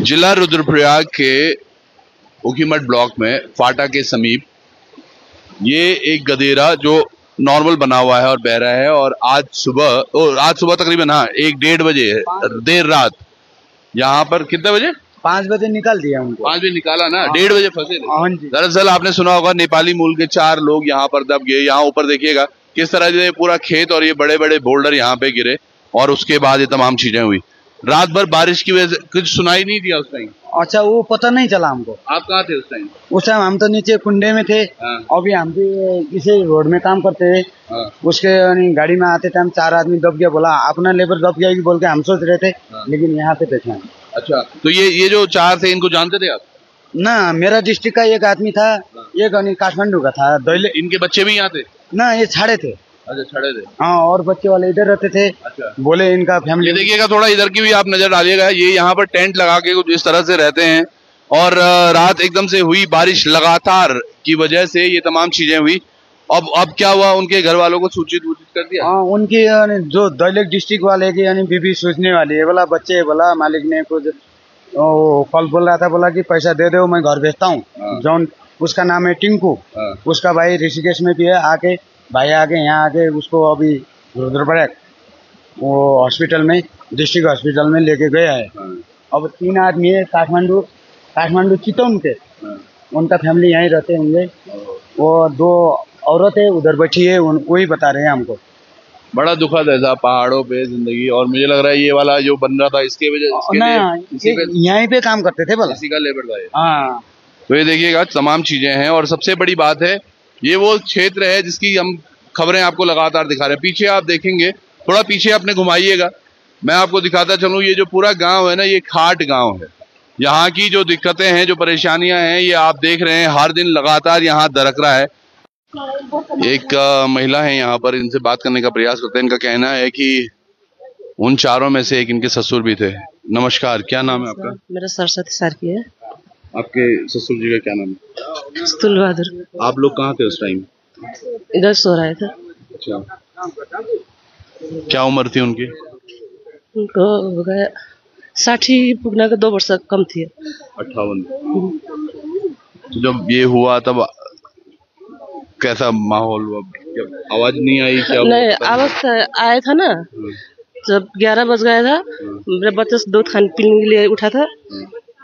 जिला रुद्रप्रयाग के ऊखीमठ ब्लॉक में फाटा के समीप ये एक गदेरा जो नॉर्मल बना हुआ है और बह रहा है। और आज सुबह तकरीबन 1-1:30 बजे देर रात यहाँ पर कितने बजे 5 बजे निकाल दिया उनको। 5 बजे निकाला ना, 1:30 बजे फंसे थे। हाँ दरअसल आपने सुना होगा नेपाली मूल के 4 लोग यहाँ पर दब गए। यहाँ ऊपर देखिएगा किस तरह से पूरा खेत और ये बड़े बड़े बोल्डर यहाँ पे गिरे और उसके बाद ये तमाम चीजें हुई। रात भर बारिश की वजह से कुछ सुनाई नहीं दिया उस टाइम। अच्छा, वो पता नहीं चला हमको। आप कहाँ थे उस टाइम? उस टाइम हम तो नीचे कुंडे में थे। अभी हम भी इसे रोड में काम करते थे। उसके गाड़ी में आते टाइम 4 आदमी दब गया, बोला अपना लेबर दब गया बोल के हम सोच रहे थे, लेकिन यहाँ पे बैठे। अच्छा, तो ये जो 4 थे इनको जानते थे आप? ना, मेरा डिस्ट्रिक्ट का एक आदमी था, एक काठमांडू का था। इनके बच्चे भी यहाँ थे? ना, ये छाड़े थे। अच्छा, छड़े थे। हाँ, और बच्चे वाले इधर रहते थे। अच्छा। बोले इनका फैमिली। देखिएगा थोड़ा इधर की भी आप नजर डालिएगा। ये यहाँ पर टेंट लगा के कुछ इस तरह से रहते हैं और रात एकदम से हुई बारिश लगातार की वजह से ये तमाम चीजें हुई। अब क्या हुआ, उनके घर वालों को सूचित कर दिया? हाँ, उनकी जो दैलेख डिस्ट्रिक्ट वाले की यानी बीबी सोचने वाली है, बोला बच्चे, बोला मालिक ने कुछ कल बोल रहा था, बोला कि पैसा दे दो मैं घर भेजता हूँ। जौन उसका नाम है टिंकू, उसका भाई ऋषिकेश में भी है। भाई आके यहाँ आके उसको अभी रुद्रप्रयाग वो हॉस्पिटल में, डिस्ट्रिक्ट हॉस्पिटल में लेके गया है। अब 3 आदमी है काठमांडू चितौन के, उनका फैमिली यहीं रहते होंगे। वो 2 औरत है उधर बैठी है, उनको ही बता रहे हैं हमको। बड़ा दुखद है साहब पहाड़ों पे जिंदगी। और मुझे लग रहा है ये वाला जो बन रहा था इसके वजह यहीं पे काम करते थे, बोला इसी का लेबर था। हाँ, तो ये देखिएगा तमाम चीजें हैं। और सबसे बड़ी बात है, ये वो क्षेत्र है जिसकी हम खबरें आपको लगातार दिखा रहे हैं। पीछे आप देखेंगे, थोड़ा पीछे अपने घुमाइएगा, मैं आपको दिखाता चलूं। ये जो पूरा गांव है ना, ये खाट गांव है। यहाँ की जो दिक्कतें हैं, जो परेशानियां हैं, ये आप देख रहे हैं हर दिन लगातार यहाँ दरक रहा है। एक महिला है यहाँ पर, इनसे बात करने का प्रयास करते हैं। इनका कहना है कि उन 4 में से एक इनके ससुर भी थे। नमस्कार, क्या नाम है आपका? मेरा सरस्वती सार्की है। आपके ससुर जी का क्या नाम है? स्तुल बहादुर। आप लोग कहाँ थे उस टाइम? इधर सो रहे थे। अच्छा, क्या उम्र थी उनकी? उनको हो गया 60 पुगना का 2 वर्ष कम थी। 58। तो जब ये हुआ तब कैसा माहौल हुआ? आवाज नहीं आई क्या? नहीं, आवाज आया था ना, जब 11 बज गया था। मेरे बच्चे से दूध खाने पीने के लिए उठा था,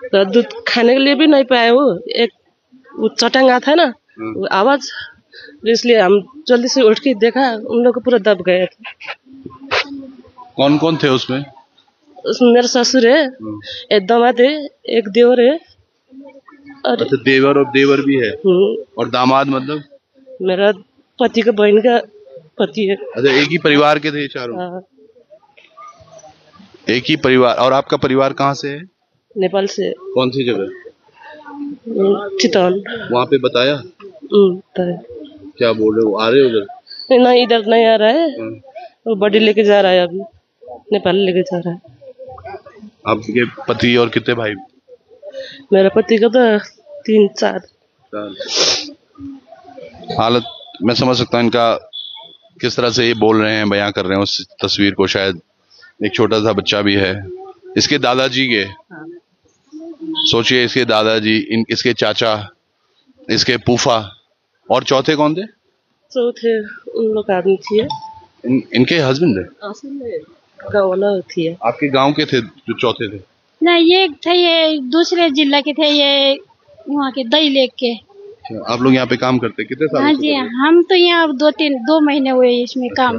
तो दूध खाने के लिए भी नहीं पाए। वो चटंगा था ना, वो आवाज, इसलिए हम जल्दी से उठ के देखा, उन लोग को पूरा दब गए थे। कौन कौन थे उसमें? उसमें मेरा ससुर है, एक दामाद है, एक देवर है। और अच्छा, देवर भी है। और दामाद मतलब? मेरा पति का बहन का पति है। अच्छा, एक ही परिवार के थे ये 4? हाँ। एक ही परिवार। और आपका परिवार कहाँ से है? नेपाल से। कौन सी जगह? चितौन। वहाँ पे बताया? क्या बोल रहे हो, आ रहे हो उधर? नहीं, इधर नहीं आ रहा है। वो बॉडी लेके जा रहा है, अभी नेपाल लेके जा रहा है। आपके पति और कितने भाई? मेरा पति का तो 3-4। हालत मैं समझ सकता हूँ इनका, किस तरह से ये बोल रहे हैं, बयां कर रहे हैं उस तस्वीर को। शायद एक छोटा सा बच्चा भी है। इसके दादाजी के सोचिए, इसके दादाजी, इसके चाचा, इसके फूफा, और चौथे कौन थे? चौथे उन लोग आदमी थे। इनके हस्बैंड है? गाँव वाला थी। आपके गांव के थे जो चौथे थे? नहीं, ये थे, ये दूसरे जिला के थे, ये वहाँ के दही लेक के। आप लोग यहाँ पे काम करते कितने साल? हाँ जी, हम तो यहाँ 2 महीने हुए इसमें काम।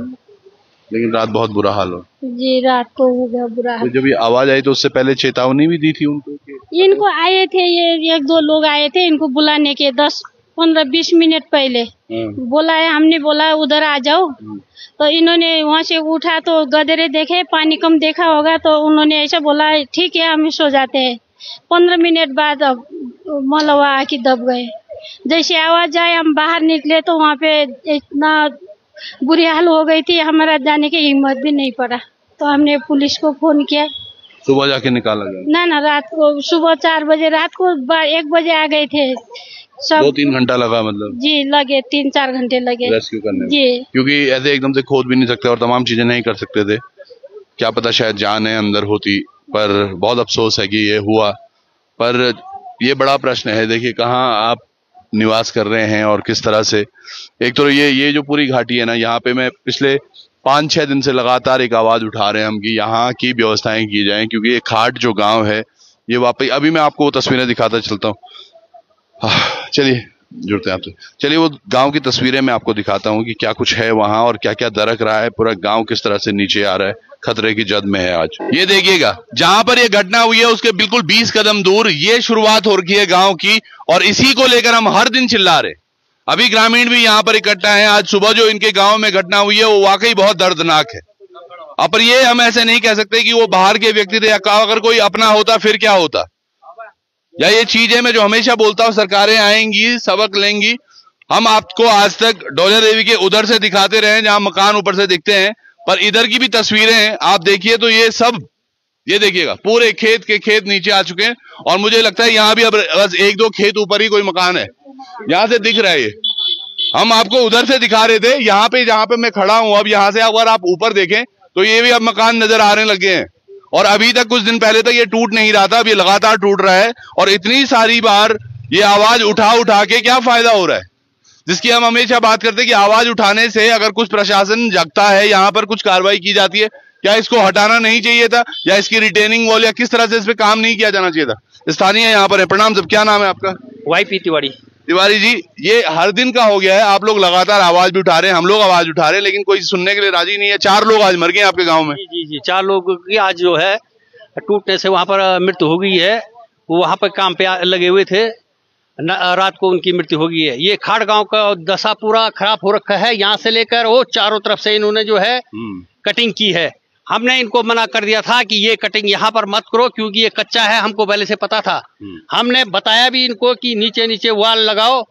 लेकिन रात बहुत बुरा हाल हो जी, रात को हो गया बुरा हाल। तो जब ये आवाज आई तो उससे पहले चेतावनी भी दी थी उनको? इनको आए थे, ये 1-2 लोग आए थे इनको बुलाने के 10-15-20 मिनट पहले बोला है। हमने बोला उधर आ जाओ, तो इन्होंने वहाँ से उठा तो गदरे देखे, पानी कम देखा होगा, तो उन्होंने ऐसा बोला ठीक है हम सो जाते हैं। 15 मिनट बाद अब मलबा आके दब गए। जैसे आवाज आए हम बाहर निकले तो वहाँ पे इतना बुरी हाल हो गई थी, हमारा जाने की हिम्मत भी नहीं पड़ा। तो हमने पुलिस को फोन किया। सुबह जाके निकाला गया? ना, रात को, सुबह 4 बजे, रात को 1 बजे आ गए थे सब। 2-3 घंटा लगा मतलब? जी, लगे 3-4 घंटे लगे रेस्क्यू करने में। जी, क्योंकि ऐसे एकदम से खोद भी नहीं सकते और तमाम चीजें नहीं कर सकते थे। क्या पता शायद जान है अंदर होती, पर बहुत अफसोस है कि ये हुआ। पर ये बड़ा प्रश्न है। देखिए कहाँ आप निवास कर रहे हैं और किस तरह से। एक तो ये जो पूरी घाटी है ना, यहाँ पे मैं पिछले 5-6 दिन से लगातार एक आवाज उठा रहे हैं हम कि यहाँ की व्यवस्थाएं की जाएं, क्योंकि ये खाट जो गांव है ये वाकई, अभी मैं आपको वो तस्वीरें दिखाता चलता हूँ। चलिए जुड़ते हैं आपसे, चलिए वो गांव की तस्वीरें मैं आपको दिखाता हूँ कि क्या कुछ है वहां और क्या क्या दरक रहा है, पूरा गांव किस तरह से नीचे आ रहा है, खतरे की जद में है आज। ये देखिएगा जहां पर ये घटना हुई है उसके बिल्कुल 20 कदम दूर ये शुरुआत हो रही है गांव की, और इसी को लेकर हम हर दिन चिल्ला रहे। अभी ग्रामीण भी यहाँ पर इकट्ठा है। आज सुबह जो इनके गांव में घटना हुई है वो वाकई बहुत दर्दनाक है। अब पर ये हम ऐसे नहीं कह सकते कि वो बाहर के व्यक्ति थे, या अगर कोई अपना होता फिर क्या होता। या ये चीज है, मैं जो हमेशा बोलता हूँ, सरकारें आएंगी सबक लेंगी। हम आपको आज तक डोलिया देवी के उधर से दिखाते रहे जहां मकान ऊपर से दिखते हैं, पर इधर की भी तस्वीरें हैं आप देखिए तो ये सब, ये देखिएगा पूरे खेत के खेत नीचे आ चुके हैं। और मुझे लगता है यहाँ भी अब बस 1-2 खेत ऊपर ही कोई मकान है, यहाँ से दिख रहा है। ये हम आपको उधर से दिखा रहे थे, यहाँ पे जहां पे मैं खड़ा हूं अब यहाँ से अगर आप ऊपर देखें तो ये भी अब मकान नजर आने लगे हैं। और अभी तक कुछ दिन पहले तक ये टूट नहीं रहा था, अब ये लगातार टूट रहा है। और इतनी सारी बार ये आवाज उठा उठा के क्या फायदा हो रहा है, जिसकी हम हमेशा बात करते हैं कि आवाज उठाने से अगर कुछ प्रशासन जगता है, यहाँ पर कुछ कार्रवाई की जाती है, क्या इसको हटाना नहीं चाहिए था, या इसकी रिटेनिंग वॉल या किस तरह से इस पे काम नहीं किया जाना चाहिए था। स्थानीय यहाँ पर है। प्रणाम साहब, क्या नाम है आपका? YP तिवारी। तिवारी जी, ये हर दिन का हो गया है, आप लोग लगातार आवाज भी उठा रहे हैं, हम लोग आवाज उठा रहे हैं, लेकिन कोई सुनने के लिए राजी नहीं है। 4 लोग आज मर गए आपके गांव में। जी 4 लोग की आज जो है टूटने से वहां पर मृत्यु हो गई है। वो वहां पर काम पे लगे हुए थे, रात को उनकी मृत्यु हो गई है। ये खाड़ गांव का दशा पूरा खराब हो रखा है। यहाँ से लेकर वो चारों तरफ से इन्होंने जो है कटिंग की है। हमने इनको मना कर दिया था कि ये कटिंग यहाँ पर मत करो, क्योंकि ये कच्चा है, हमको पहले से पता था। हमने बताया भी इनको कि नीचे नीचे वाल लगाओ,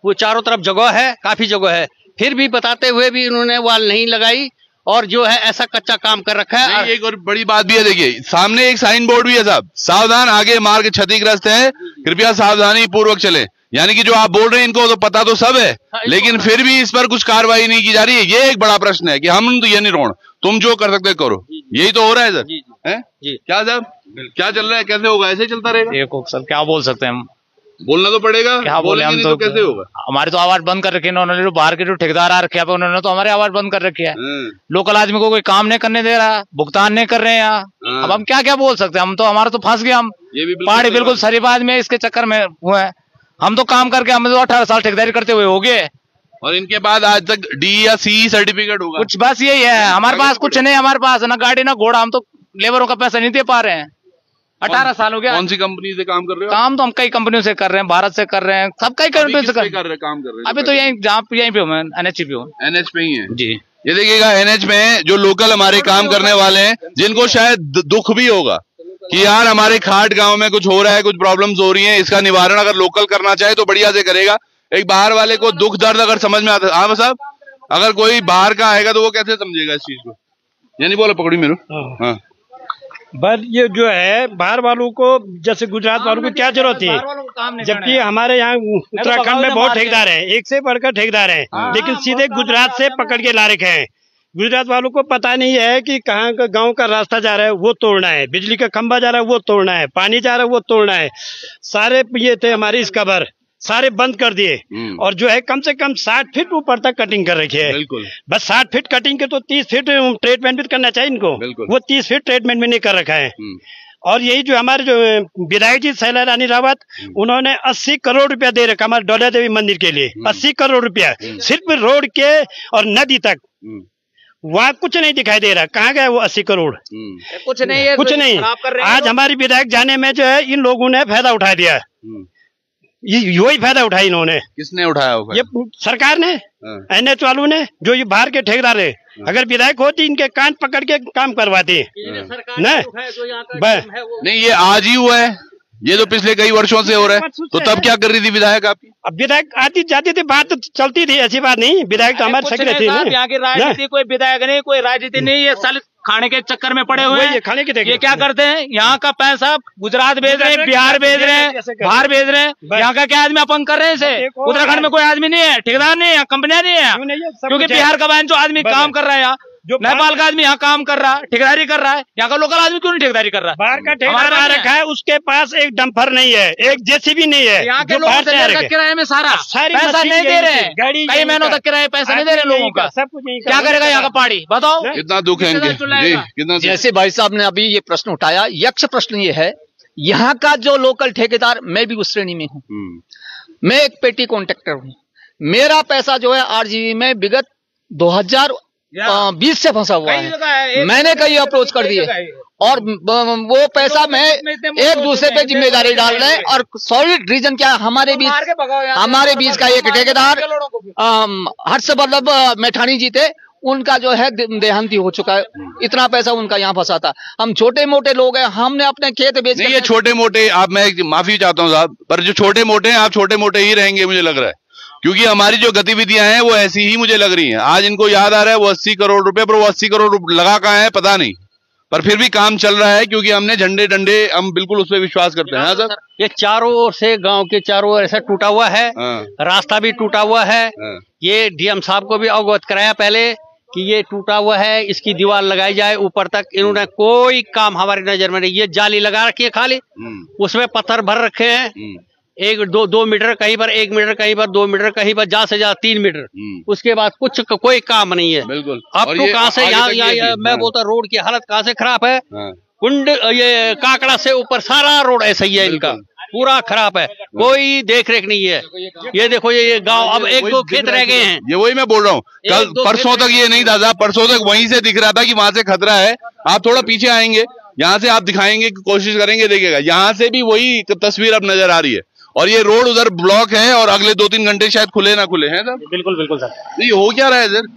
वो चारों तरफ जगह है, काफी जगह है, फिर भी बताते हुए भी इन्होंने वाल नहीं लगाई और जो है ऐसा कच्चा काम कर रखा है। एक और बड़ी बात भी है, देखिए सामने एक साइन बोर्ड भी है साहब, सावधान आगे मार्ग क्षतिग्रस्त है, कृपया सावधानी पूर्वक चले। यानी कि जो आप बोल रहे हैं इनको तो पता तो सब है, लेकिन फिर भी इस पर कुछ कार्रवाई नहीं की जा रही है। ये एक बड़ा प्रश्न है कि हम तो ये नहीं रोण, तुम जो कर सकते करो, यही तो हो रहा है सर। हैं? क्या साहब, क्या चल रहा है, कैसे होगा? ऐसे चलता रहेगा? देखो सर क्या बोल सकते हैं हम, बोलना तो पड़ेगा, क्या बोले हम तो कैसे होगा? हमारी तो आवाज बंद कर रखी है उन्होंने, जो बाहर के जो ठेकेदार आ रखे हैं उन्होंने तो हमारी आवाज बंद कर रखी है। लोकल आदमी को कोई काम नहीं करने दे रहा, भुगतान नहीं कर रहे हैं यहाँ। अब हम क्या क्या बोल सकते हैं, हम तो हमारा तो फंस गया। हम पहाड़ी बिल्कुल शरीफाबाद में इसके चक्कर में हुए हैं। हम तो काम करके हम तो 18 साल ठेकेदारी करते हुए हो गए, और इनके बाद आज तक D या C सर्टिफिकेट होगा कुछ, बस यही है हमारे पास। कुछ नहीं हमारे पास, ना गाड़ी ना घोड़ा, हम तो लेबरों का पैसा नहीं दे पा रहे हैं। 18 साल हो गया। कौन सी कंपनी से काम कर रहे हो? काम तो हम कई कंपनियों से कर रहे हैं, भारत से कर रहे हैं, सब कई कंपनियों से काम कर रहे हैं। अभी तो यहीं पे हूँ, NH पे हूँ। NH पे ही है जी। ये देखिएगा NH में जो लोकल हमारे काम करने वाले हैं, जिनको शायद दुख भी होगा कि यार हमारे खाट गांव में कुछ हो रहा है, कुछ प्रॉब्लम्स हो रही हैं, इसका निवारण अगर लोकल करना चाहे तो बढ़िया से करेगा। एक बाहर वाले को दुख दर्द अगर समझ में आता है, हाँ साहब, अगर कोई बाहर का आएगा तो वो कैसे समझेगा इस चीज को? यानी बोला पकड़ी मेरे। हाँ, बट ये जो है बाहर वालों को, जैसे गुजरात वालों को क्या जरूरत है, जबकि हमारे यहाँ उत्तराखंड में बहुत ठेकेदार हैं, एक से बढ़कर ठेकेदार हैं, लेकिन सीधे गुजरात से पकड़ के ला रखे हैं। गुजरात वालों को पता नहीं है कि कहाँ का गांव का रास्ता जा रहा है वो तोड़ना है, बिजली का खंभा जा रहा है वो तोड़ना है, पानी जा रहा है वो तोड़ना है। सारे ये थे हमारे इस कवर, सारे बंद कर दिए, और जो है कम से कम 60 फीट ऊपर तक कटिंग कर रखी है। बस 60 फीट कटिंग के तो 30 फीट ट्रीटमेंट भी करना चाहिए इनको, वो 30 फीट ट्रीटमेंट में नहीं कर रखा है। और यही जो हमारे जो विधायक जी शैला रानी रावत, उन्होंने 80 करोड़ रुपया दे रखा हमारे डोलिया देवी मंदिर के लिए। 80 करोड़ रुपया सिर्फ रोड के और नदी तक, वहाँ कुछ नहीं दिखाई दे रहा। कहाँ गया वो 80 करोड़? कुछ नहीं है, कुछ नहीं। आज हमारी विधायक जाने में जो है इन लोगों ने फायदा उठा दिया, यही फायदा उठाया इन्होंने। किसने उठाया होगा? ये सरकार ने, NH वालों ने, जो ये बाहर के ठेकेदार है। अगर विधायक होती इनके कान पकड़ के काम करवाते नहीं। ये आज ही हुआ है, ये तो पिछले कई वर्षों से हो रहा है। तो तब क्या कर रही थी विधायक आपकी? अब विधायक आती जाती थी, बात तो चलती थी, ऐसी बात नहीं। विधायक तो हमारे सक्रिय थी। यहाँ की राजनीति, कोई विधायक नहीं, कोई राजनीति नहीं, ये साल खाने के चक्कर में पड़े हुए हैं। खाने के ये क्या करते हैं, यहाँ का पैसा गुजरात भेज रहे हैं, बिहार भेज रहे हैं, बाहर भेज रहे हैं। यहाँ का क्या आदमी अपंग कर रहे हैं इसे? उत्तराखंड में कोई आदमी नहीं है, ठेकेदार नहीं है, कंपनियां नहीं है, क्योंकि बिहार का बहन जो आदमी काम कर रहा है यहाँ, नेपाल का आदमी यहाँ काम कर रहा है, ठेकेदारी कर रहा है, यहाँ का लोकल आदमी क्यों नहीं ठेकेदारी कर रहा है? बाहर का ठेकेदार आ रखा है, उसके पास एक डंपर नहीं है, एक जेसीबी नहीं है, यहाँ के लोगों से लेकर किराए में सारा पैसा नहीं दे रहे हैं, कई महीनों तक किराए पैसा नहीं दे रहे लोगों का। सब कुछ क्या करेगा यहाँ का पहाड़ी, बताओ कितना दुख है इनके जी, कितना। जैसे भाई साहब ने अभी ये प्रश्न उठाया, यक्ष प्रश्न ये है, यहाँ का जो लोकल ठेकेदार, मैं भी उस श्रेणी में हूँ। मैं एक पेटी कॉन्ट्रैक्टर हूँ। मेरा पैसा जो है आरजीबी में विगत 2020 से फंसा हुआ है। मैंने कई अप्रोच कर दिए और वो पैसा मैं एक दूसरे पे जिम्मेदारी डाल रहे हैं। और सॉलिड रीजन क्या है, हमारे बीच का एक ठेकेदार हर्षवल्लभ मैठानी जी थे, उनका जो है देहांती हो चुका है। इतना पैसा उनका यहाँ फंसा था। हम छोटे मोटे लोग हैं, हमने अपने खेत बेच नहीं, ये छोटे मोटे, आप, मैं माफी चाहता हूँ साहब, पर जो छोटे मोटे हैं, आप छोटे मोटे ही रहेंगे मुझे लग रहा है, क्योंकि हमारी जो गतिविधियां हैं वो ऐसी ही मुझे लग रही हैं। आज इनको याद आ रहा है वो 80 करोड़ रुपए, पर वो 80 करोड़ लगा कहाँ है पता नहीं, पर फिर भी काम चल रहा है, क्योंकि हमने झंडे डंडे, हम बिल्कुल उस पर विश्वास करते हैं। हाँ सर, ये चारों ओर से, गांव के चारों ओर ऐसा टूटा हुआ है, रास्ता भी टूटा हुआ है। ये डीएम साहब को भी अवगत कराया पहले कि ये टूटा हुआ है, इसकी दीवार लगाई जाए ऊपर तक। इन्होंने कोई काम हमारी नजर में नहीं। ये जाली लगा रखी है खाली, उसमें पत्थर भर रखे हैं, 1-2 मीटर कहीं पर, 1 मीटर कहीं पर, 2 मीटर कहीं पर, ज्यादा से ज्यादा 3 मीटर। उसके बाद कुछ कोई काम नहीं है। बिल्कुल। अब तो कहाँ से यहाँ मैं बोलता, रोड की हालत कहाँ से खराब है। कुंड, ये काकड़ा से ऊपर सारा रोड ऐसा ही है, इनका पूरा खराब है, कोई देख रेख नहीं है। ये देखो, ये गांव अब 1-2 खेत रह गए हैं। ये वही मैं बोल रहा हूँ, कल परसों तक ये नहीं दादा, परसों तक वहीं से दिख रहा था कि वहां से खतरा है। आप थोड़ा पीछे आएंगे, यहाँ से आप दिखाएंगे, कोशिश करेंगे, देखिएगा यहाँ से भी वही तस्वीर अब नजर आ रही है। और ये रोड उधर ब्लॉक है और अगले 2-3 घंटे शायद खुले ना खुले हैं सर। बिल्कुल बिल्कुल सर। तो ये हो क्या रहा है सर?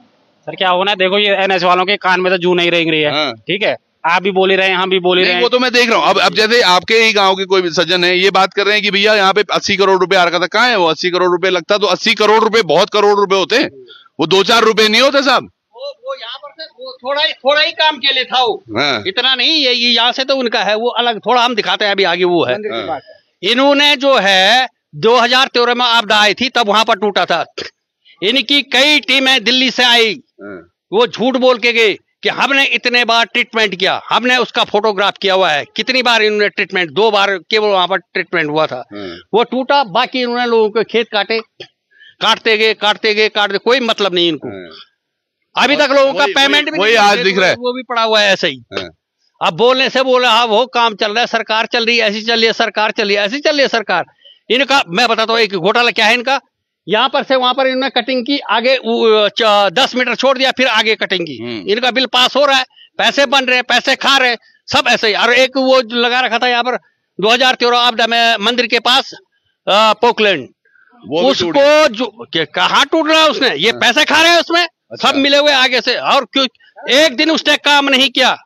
क्या होना है, देखो ये एनएच वालों के कान में तो जू नहीं रेंग रही है। ठीक है, आप भी बोल ही रहे हैं, हम भी बोल ही रहे हैं। वो तो मैं देख रहा हूँ। अब जैसे आपके ही गांव के कोई सज्जन है, ये बात कर रहे हैं कि भैया यहाँ पे 80 करोड़ रुपए आ रखा था। कहाँ है वो 80 करोड़ रुपए? लगता तो 80 करोड़ रुपए बहुत करोड़ रुपए होते हैं, वो 2-4 रुपए नहीं होते साहब। वो यहाँ पर से थोड़ा ही काम के लिए था वो, इतना नहीं। ये यहाँ से तो उनका है, वो अलग थोड़ा हम दिखाते हैं अभी आगे। वो है, इन्होंने जो है 2013 में आपदा आई थी, तब वहां पर टूटा था। इनकी कई टीमें दिल्ली से आई, वो झूठ बोल के गए कि हमने इतने बार ट्रीटमेंट किया, हमने उसका फोटोग्राफ किया हुआ है। कितनी बार इन्होंने ट्रीटमेंट, 2 बार केवल वहां पर ट्रीटमेंट हुआ था, वो टूटा। बाकी इन्होंने लोगों के खेत काटते गए, कोई मतलब नहीं इनको। अभी तक लोगों का पेमेंट भी वही आज दिख रहा है, वो भी पड़ा हुआ है ऐसे ही। अब बोलने से बोले हाँ वो काम चल रहा है, सरकार चल रही है, ऐसी चल रही है सरकार, चल रही है ऐसी चल रही है सरकार। इनका मैं बताता हूँ एक घोटाला क्या है इनका। यहाँ पर से वहां पर इन्होंने कटिंग की, आगे 10 मीटर छोड़ दिया, फिर आगे कटिंग की। इनका बिल पास हो रहा है, पैसे बन रहे हैं, पैसे खा रहे, सब ऐसे ही। और एक वो लगा रखा था यहाँ पर 2013 आपदा में मंदिर के पास पोकलैंड, उसको कहाँ टूट रहा है उसने, ये पैसे खा रहे हैं उसमें। सब मिले हुए आगे से, और क्यों एक दिन उसने काम नहीं किया।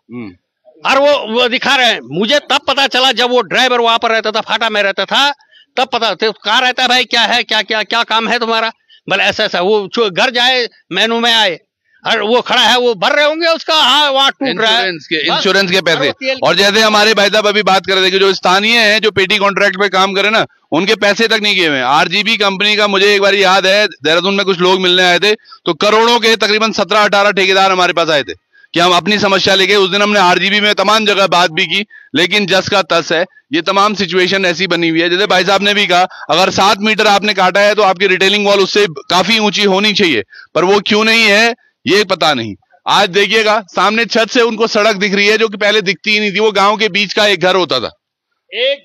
और वो दिखा रहे हैं। मुझे तब पता चला जब वो ड्राइवर वहां पर रहता था, फाटा में रहता था, तब पता कहाँ रहता है भाई, क्या है, क्या काम है तुम्हारा। भले ऐसा वो घर जाए, मेनू में आए, और वो खड़ा है, वो भर रहे होंगे उसका, हाँ वहाँ टूट रहा है इंश्योरेंस के पैसे। और जैसे हमारे भाई साहब अभी बात कर रहे थे कि जो स्थानीय हैं, जो पेटी कॉन्ट्रैक्ट पे काम करे ना, उनके पैसे तक नहीं किए हुए। आरजीबी कंपनी का मुझे एक बार याद है, देहरादून में कुछ लोग मिलने आए थे, तो करोड़ों के तकरीबन 17-18 ठेकेदार हमारे पास आए थे कि हम अपनी समस्या लेके। उस दिन हमने आरजीबी में तमाम जगह बात भी की, लेकिन जस का तस है, ये तमाम सिचुएशन ऐसी बनी हुई है। जैसे भाई साहब ने भी कहा, अगर 7 मीटर आपने काटा है तो आपकी रिटेलिंग वॉल उससे काफी ऊंची होनी चाहिए, पर वो क्यों नहीं है ये पता नहीं। आज देखिएगा सामने छत से उनको सड़क दिख रही है, जो कि पहले दिखती ही नहीं थी। वो गांव के बीच का एक घर होता था,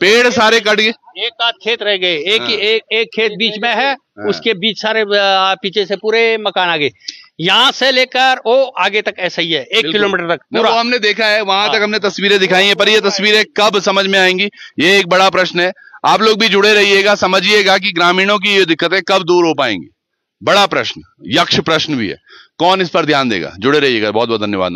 पेड़ सारे कट गए, एक आध खेत रह गए, एक खेत बीच में है, उसके बीच सारे पीछे से पूरे मकान आ गए। यहाँ से लेकर वो आगे तक ऐसा ही है, 1 किलोमीटर तक पूरा। वो हमने देखा है, वहां तक हमने तस्वीरें दिखाई हैं, पर ये तस्वीरें कब समझ में आएंगी, ये एक बड़ा प्रश्न है। आप लोग भी जुड़े रहिएगा, समझिएगा कि ग्रामीणों की ये दिक्कतें कब दूर हो पाएंगी। बड़ा प्रश्न, यक्ष प्रश्न भी है, कौन इस पर ध्यान देगा। जुड़े रहिएगा, बहुत बहुत धन्यवाद।